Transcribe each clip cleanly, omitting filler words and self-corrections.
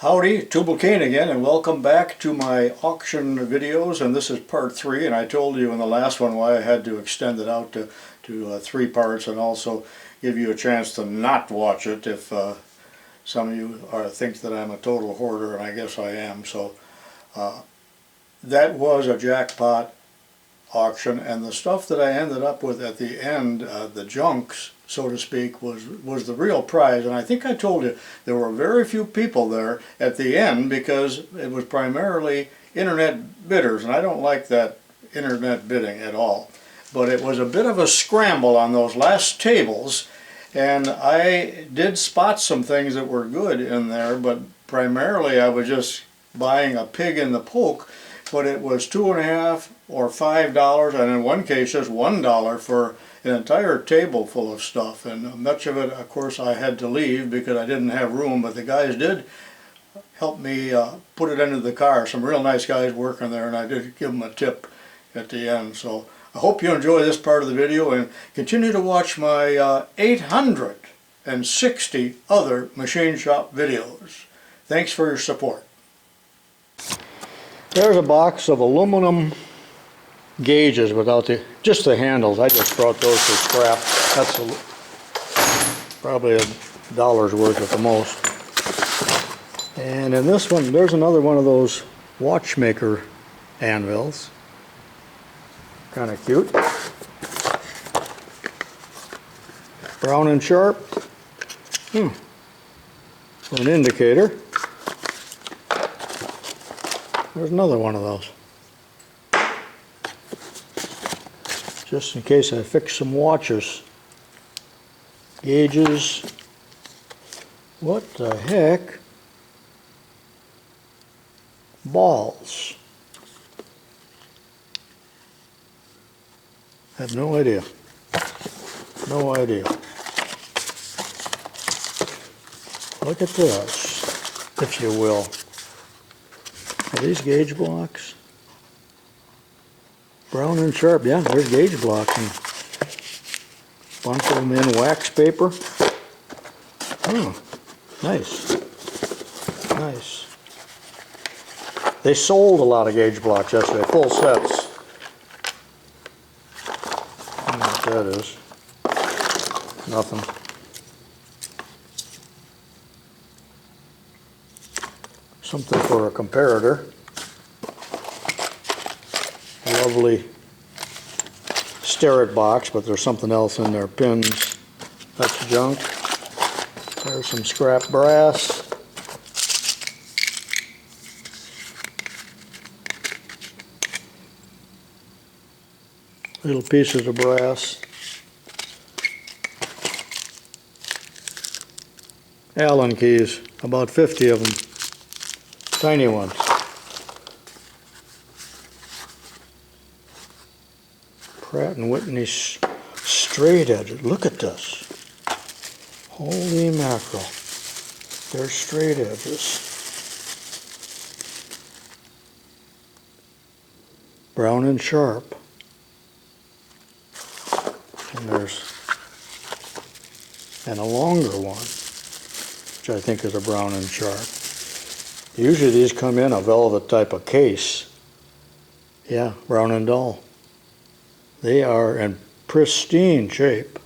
Howdy, tubalcain again, and welcome back to my auction videos, and this is part 3, and I told you in the last one why I had to extend it out to 3 parts, and also give you a chance to not watch it if some of you think that I'm a total hoarder, and I guess I am. So that was a jackpot auction, and the stuff that I ended up with at the end, the junks, so to speak, was the real prize. And I think I told you there were very few people there at the end because it was primarily internet bidders, and I don't like that internet bidding at all. But it was a bit of a scramble on those last tables, and I did spot some things that were good in there, but primarily I was just buying a pig in the poke. But it was $2.50 or $5, and in one case just $1 for an entire table full of stuff. And much of it, of course, I had to leave because I didn't have room, but the guys did help me put it into the car. Some real nice guys working there, and I did give them a tip at the end. So I hope you enjoy this part of the video and continue to watch my 860 other machine shop videos. Thanks for your support. There's a box of aluminum gauges without just the handles. I just brought those for scrap. That's probably $1 worth at the most. And in this one, there's another one of those watchmaker anvils. Kind of cute. Brown and sharp. For an indicator. There's another one of those. Just in case I fix some watches. Gauges. What the heck? Balls. I have no idea. No idea. Look at this, if you will. Are these gauge blocks? Brown and sharp, yeah, there's gauge blocks, and a bunch of them in wax paper. Oh, nice. Nice. They sold a lot of gauge blocks yesterday, full sets. I don't know what that is. Nothing. Something for a comparator. Lovely Starrett box, but there's something else in there. Pins. That's junk. There's some scrap brass. Little pieces of brass. Allen keys, about 50 of them. Tiny ones. Pratt & Whitney straight edges. Look at this. Holy mackerel. They're straight edges. Brown and sharp. And there's a longer one, which I think is a brown and sharp. Usually these come in a velvet type of case. Yeah, brown and dull. They are in pristine shape.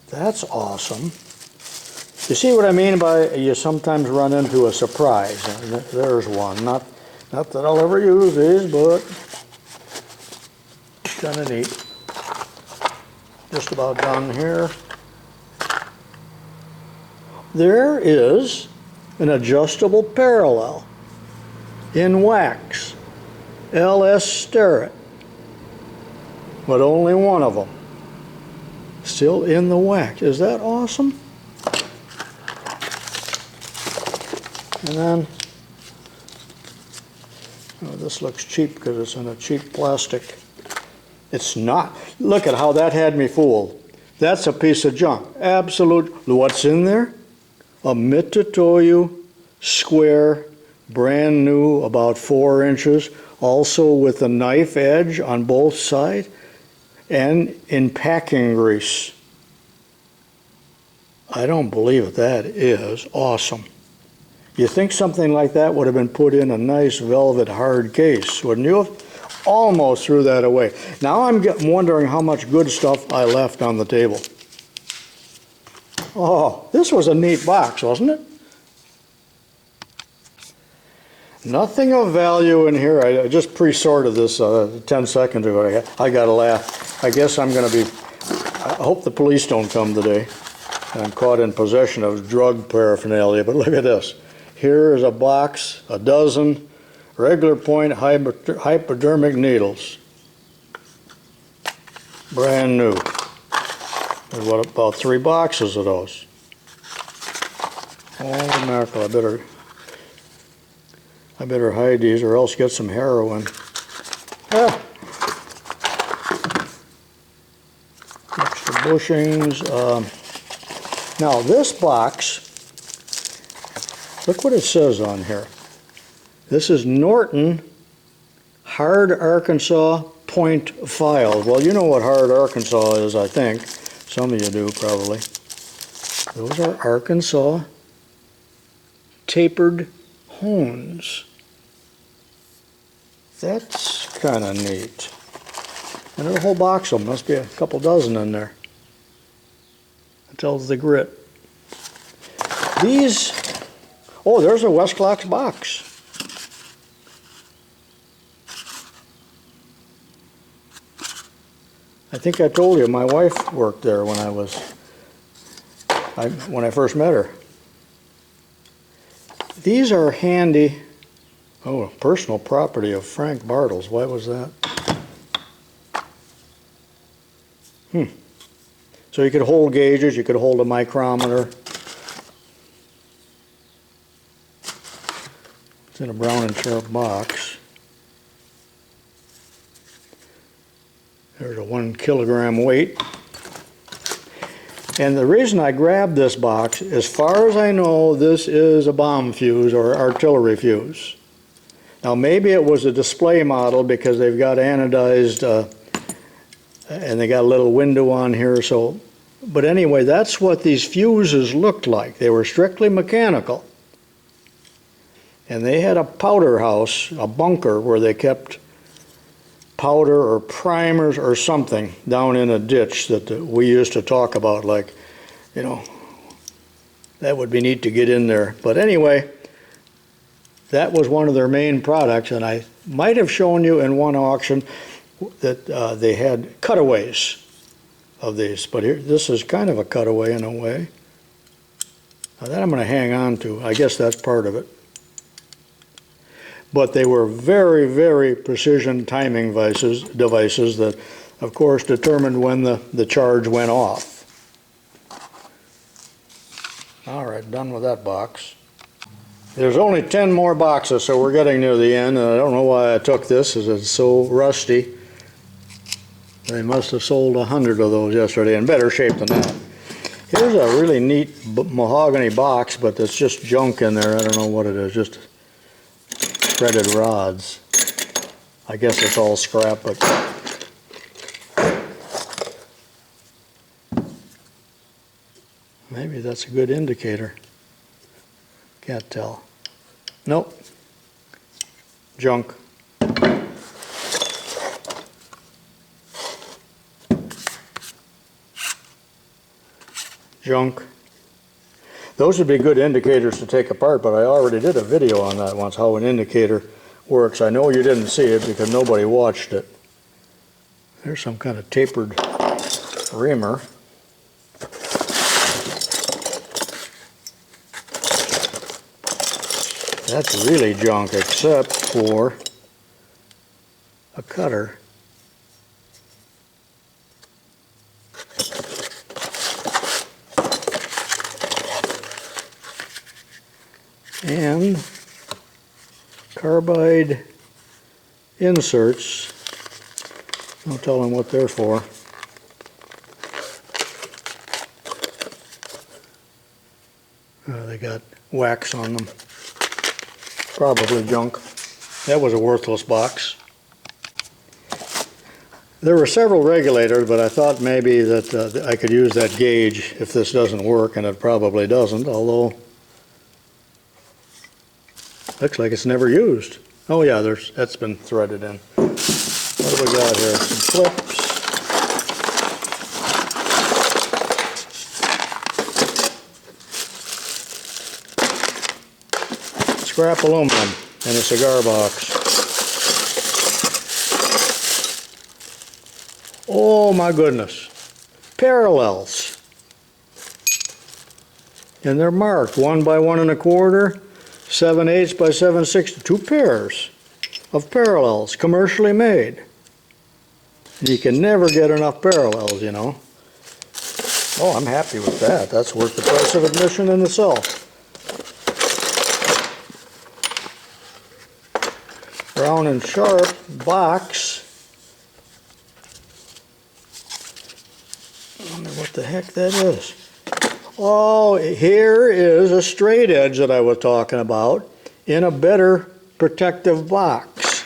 That's awesome. You see what I mean by you sometimes run into a surprise. There's one. Not that I'll ever use these, but kind of neat. Just about done here. There is an adjustable parallel in wax, LS Starrett, but only one of them still in the wax. Is that awesome? And then, oh, this looks cheap because it's in a cheap plastic. It's not. Look at how that had me fooled. That's a piece of junk. Absolute. What's in there? A Mitutoyo square, brand new, about 4 inches, also with a knife edge on both sides, and in packing grease. I don't believe it. That is awesome. You think something like that would have been put in a nice velvet hard case, wouldn't you? Almost threw that away. Now I'm wondering how much good stuff I left on the table. Oh, this was a neat box, wasn't it? Nothing of value in here. I just pre-sorted this 10 seconds ago. I got to laugh. I guess I'm going to be... I hope the police don't come today. I'm caught in possession of drug paraphernalia, but look at this. Here is a box, a dozen regular point hypodermic needles. Brand new. There's what, about 3 boxes of those. Holy mackerel, I better hide these or else get some heroin. Ah. Extra bushings. Now this box, look what it says on here. This is Norton Hard Arkansas Point Files. Well, you know what Hard Arkansas is, I think. Some of you do, probably. Those are Arkansas tapered hones. That's kind of neat. And there's a whole box of them. Must be a couple dozen in there. It tells the grit. These, oh, there's a WESTCLOX box. I think I told you my wife worked there when I first met her. These are handy. Oh, personal property of Frank Bartles. Why was that? So you could hold gauges, you could hold a micrometer. It's in a Brown and Sharp box. There's a 1 kilogram weight. And the reason I grabbed this box, as far as I know, this is a bomb fuse or artillery fuse. Now maybe it was a display model because they've got anodized and they got a little window on here, so, but anyway, that's what these fuses looked like. They were strictly mechanical. And they had a powder house, a bunker, where they kept powder or primers or something down in a ditch that we used to talk about, like, you know, that would be neat to get in there. But anyway, that was one of their main products, and I might have shown you in one auction that they had cutaways of these, but here, this is kind of a cutaway in a way. Now that I'm going to hang on to. I guess that's part of it. But they were very, very precision timing devices that, of course, determined when the charge went off. All right, done with that box. There's only 10 more boxes, so we're getting near the end, and I don't know why I took this, as it's so rusty. They must have sold 100 of those yesterday, in better shape than that. Here's a really neat mahogany box, but there's just junk in there. I don't know what it is, just threaded rods. I guess it's all scrap, but maybe that's a good indicator. Can't tell. Nope. Junk. Junk. Those would be good indicators to take apart, but I already did a video on that once, how an indicator works. I know you didn't see it because nobody watched it. There's some kind of tapered reamer. That's really junk except for a cutter. And carbide inserts. Don't tell them what they're for. They got wax on them. Probably junk. That was a worthless box. There were several regulators, but I thought maybe that I could use that gauge if this doesn't work, and it probably doesn't, although Looks like it's never used. Oh yeah, that's been threaded in. What do we got here? Some clips. Scrap aluminum in a cigar box. Oh my goodness. Parallels. And they're marked 1 by 1 1/4, 7/8 by 7/6, 2 pairs of parallels, commercially made. You can never get enough parallels, you know. Oh, I'm happy with that. That's worth the price of admission in itself. Brown and Sharp box. I wonder what the heck that is. Oh, here is a straight edge that I was talking about in a better protective box.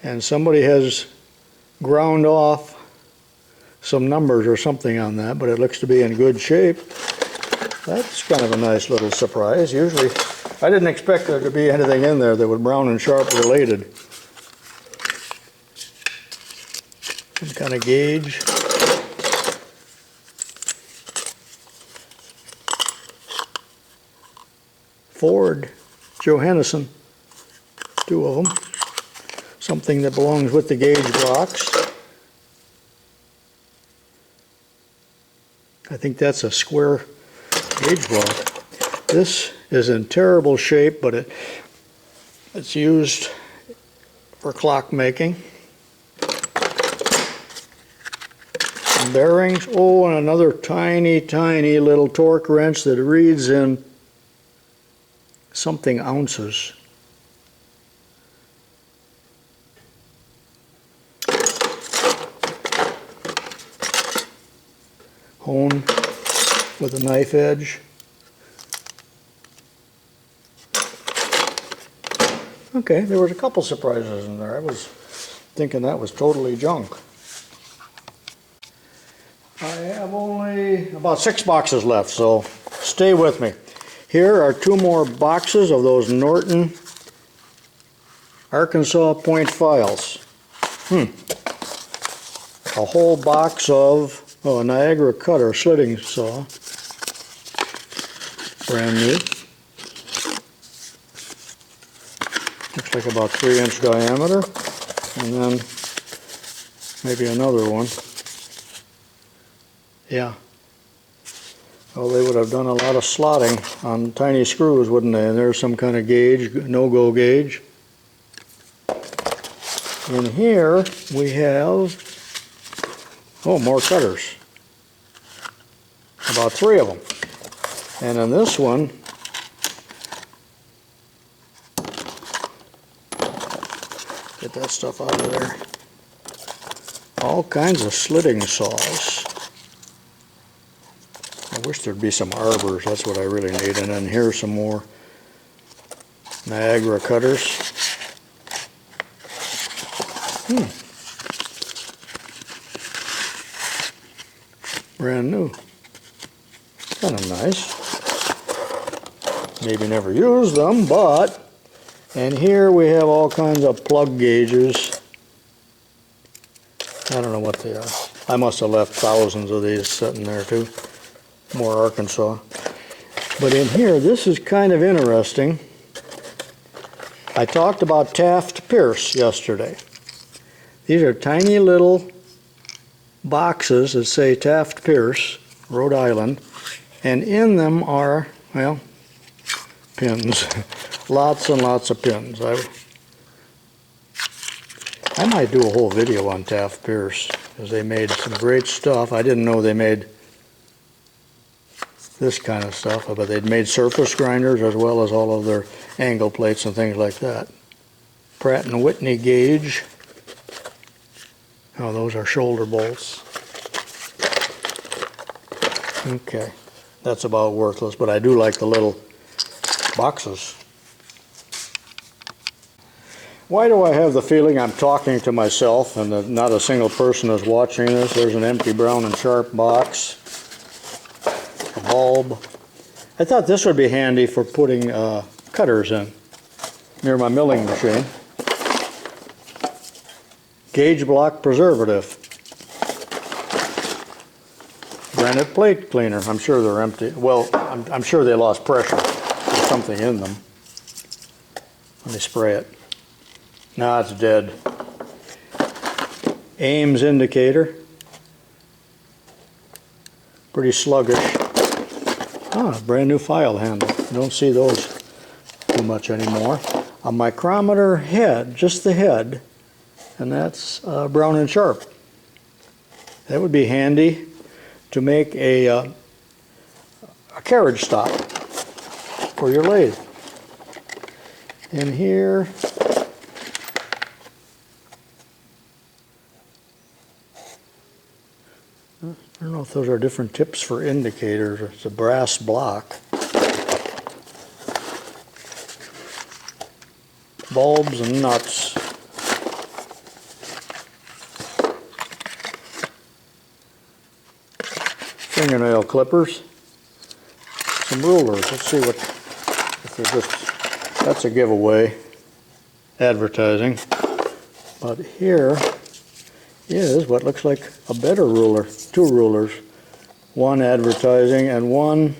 And somebody has ground off some numbers or something on that, but it looks to be in good shape. That's kind of a nice little surprise. Usually, I didn't expect there to be anything in there that was Brown and Sharp related. Some kind of gauge. Ford, Johannesson, 2 of them. Something that belongs with the gauge box. I think that's a square gauge block. This is in terrible shape, but it's used for clock making. Some bearings. Oh, and another tiny, tiny little torque wrench that reads in something ounces. Hone with a knife edge. Okay, there was a couple surprises in there. I was thinking that was totally junk. I have only about 6 boxes left, so stay with me. Here are 2 more boxes of those Norton Arkansas point files. A whole box of a Niagara cutter slitting saw. Brand new. Looks like about 3-inch diameter. And then maybe another one. Yeah. Well, they would have done a lot of slotting on tiny screws, wouldn't they? And there's some kind of gauge, no-go gauge. In here we have, more cutters. About 3 of them. And in this one, get that stuff out of there. All kinds of slitting saws. I wish there'd be some arbors, that's what I really need. And then here's some more Niagara cutters. Brand new. Kind of nice. Maybe never used them, but... And here we have all kinds of plug gauges. I don't know what they are. I must have left thousands of these sitting there too. More Arkansas. But in here, this is kind of interesting. I talked about Taft Pierce yesterday. These are tiny little boxes that say Taft Pierce, Rhode Island, and in them are, well, pins. Lots and lots of pins. I might do a whole video on Taft Pierce, because they made some great stuff. I didn't know they made this kind of stuff, but they'd made surface grinders as well as all of their angle plates and things like that. Pratt & Whitney gauge. Oh, those are shoulder bolts. Okay, that's about worthless, but I do like the little boxes. Why do I have the feeling I'm talking to myself and that not a single person is watching this? There's an empty Brown and Sharp box, a bulb, I thought this would be handy for putting cutters in near my milling machine. Gauge block preservative. Granite plate cleaner. I'm sure they're empty. Well, I'm sure they lost pressure. There's something in them. Let me spray it. Now it's dead. Ames indicator. Pretty sluggish. Ah, brand new file handle. You don't see those too much anymore. A micrometer head, just the head, and that's Brown and Sharp. That would be handy to make a carriage stop for your lathe. In here, I don't know if those are different tips for indicators. It's a brass block. Bulbs and nuts. Fingernail clippers. Some rulers. Let's see what, if they're just, that's a giveaway. Advertising. But here is what looks like a better ruler. Two rulers. One advertising and one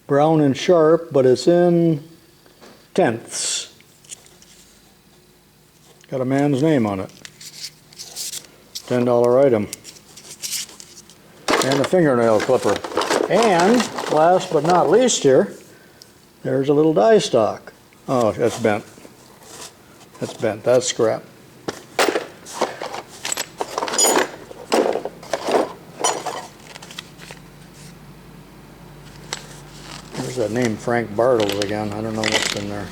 Brown and Sharp, but it's in tenths. Got a man's name on it. $10 item. And a fingernail clipper. And last but not least here, there's a little die stock. Oh, that's bent. That's bent. That's scrap. There's that name Frank Bartles again. I don't know what's in there.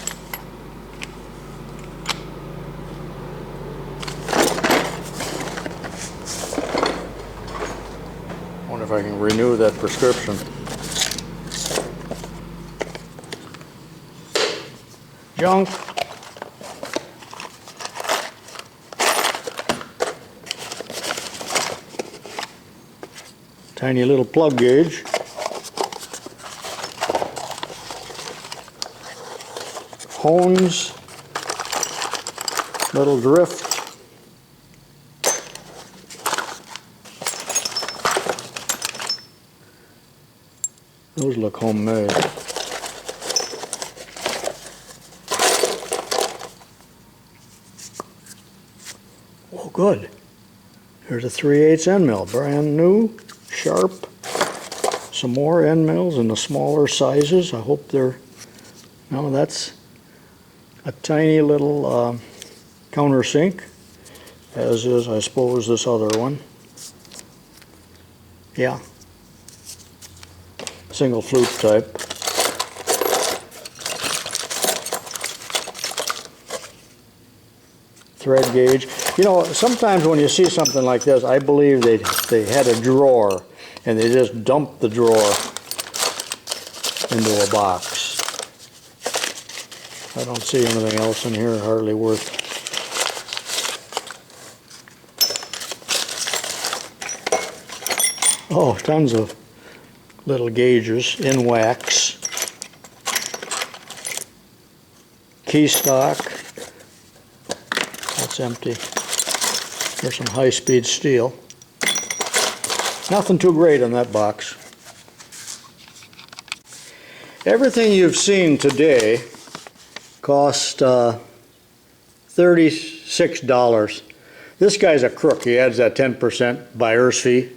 I wonder if I can renew that prescription. Junk. Tiny little plug gauge. Hones, little drift. Those look homemade. Oh, good. Here's a 3/8 end mill, brand new, sharp. Some more end mills in the smaller sizes. I hope they're, no, that's a tiny little countersink, as is, I suppose, this other one. Yeah. Single flute type. Thread gauge. You know, sometimes when you see something like this, I believe they had a drawer and they just dumped the drawer into a box. I don't see anything else in here hardly worth. Oh, tons of little gauges in wax. Key stock. That's empty. There's some high-speed steel. Nothing too great in that box. Everything you've seen today cost $36. This guy's a crook. He adds that 10% buyer's fee.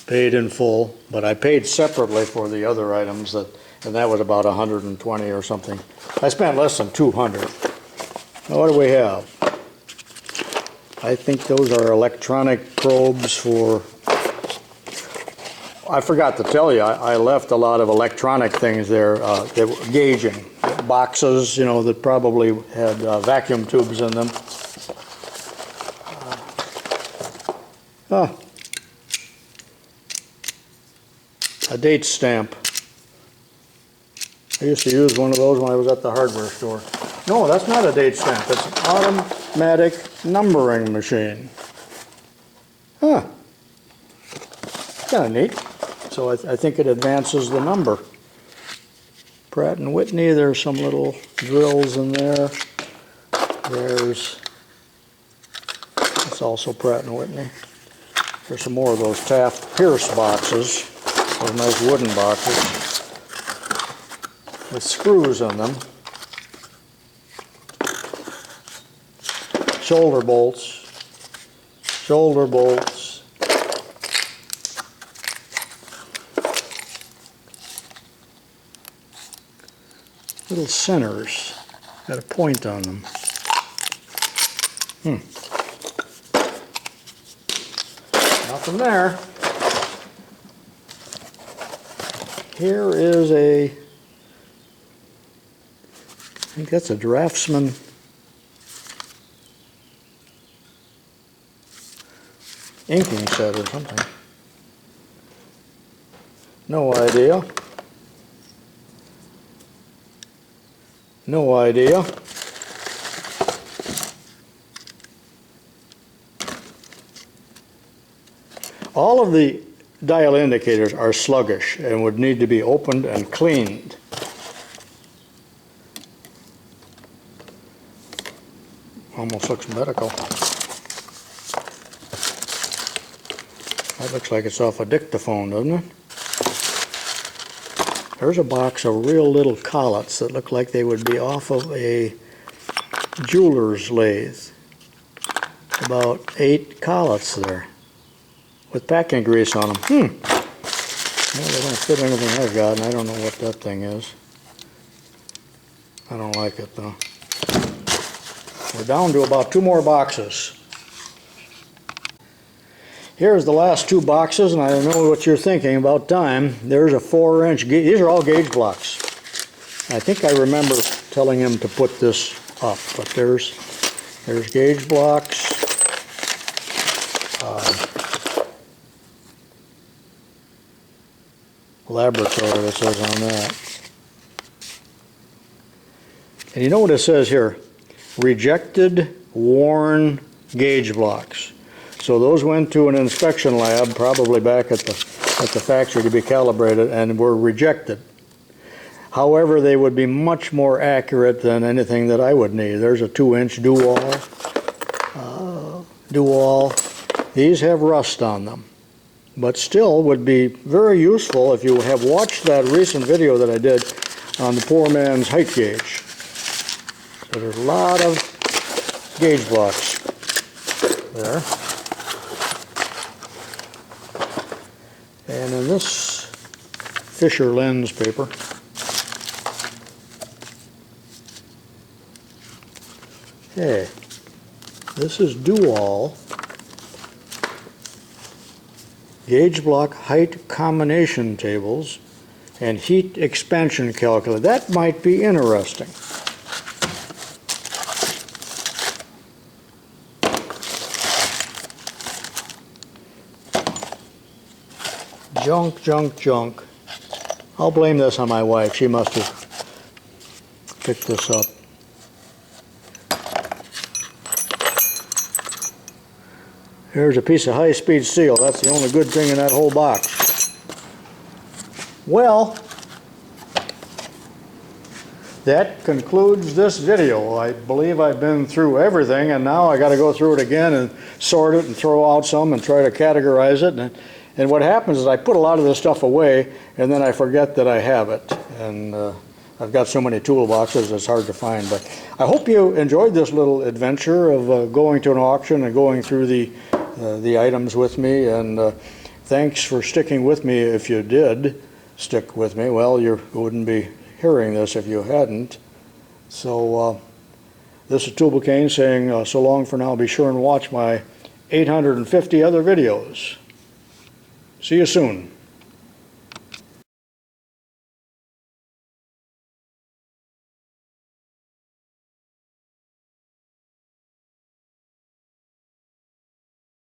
Paid in full, but I paid separately for the other items, and that was about 120 or something. I spent less than 200. Now what do we have? I think those are electronic probes for, I forgot to tell you, I left a lot of electronic things there. They were gauging boxes, you know, that probably had vacuum tubes in them. A date stamp. I used to use one of those when I was at the hardware store. No, that's not a date stamp. It's an automatic numbering machine. Huh. Kind of neat. so I think it advances the number. Pratt & Whitney, there's some little drills in there. It's also Pratt & Whitney. There's some more of those Taft Pierce boxes, those nice wooden boxes with screws in them. Shoulder bolts. Little centers, got a point on them. Nothing there. Here is I think that's a Draftsman inking set or something. No idea. No idea. All of the dial indicators are sluggish and would need to be opened and cleaned. Almost looks medical. That looks like it's off a dictaphone, doesn't it? There's a box of real little collets that look like they would be off of a jeweler's lathe. About 8 collets there with packing grease on them. Well, they don't fit anything I've got, and I don't know what that thing is. I don't like it though. We're down to about 2 more boxes. Here's the last 2 boxes, and I know what you're thinking about time. There's a 4-inch gauge. These are all gauge blocks. I think I remember telling him to put this up, but there's gauge blocks. Laboratory, it says on that. And you know what it says here? Rejected, worn gauge blocks. So those went to an inspection lab, probably back at the factory to be calibrated, and were rejected. However, they would be much more accurate than anything that I would need. There's a 2-inch Dual. These have rust on them, but still would be very useful if you have watched that recent video that I did on the poor man's height gauge. So there's a lot of gauge blocks there. And in this Fisher lens paper, okay, this is Dual gauge block height combination tables and heat expansion calculator. That might be interesting. Junk. I'll blame this on my wife. She must have picked this up. Here's a piece of high-speed steel. That's the only good thing in that whole box. Well, that concludes this video. I believe I've been through everything, and now I got to go through it again and sort it and throw out some and try to categorize it. And what happens is I put a lot of this stuff away, and then I forget that I have it. And I've got so many toolboxes it's hard to find. But I hope you enjoyed this little adventure of going to an auction and going through the items with me. And thanks for sticking with me if you did stick with me. Well, you wouldn't be hearing this if you hadn't. So this is Tubalcain saying so long for now. Be sure and watch my 850 other videos. See you soon.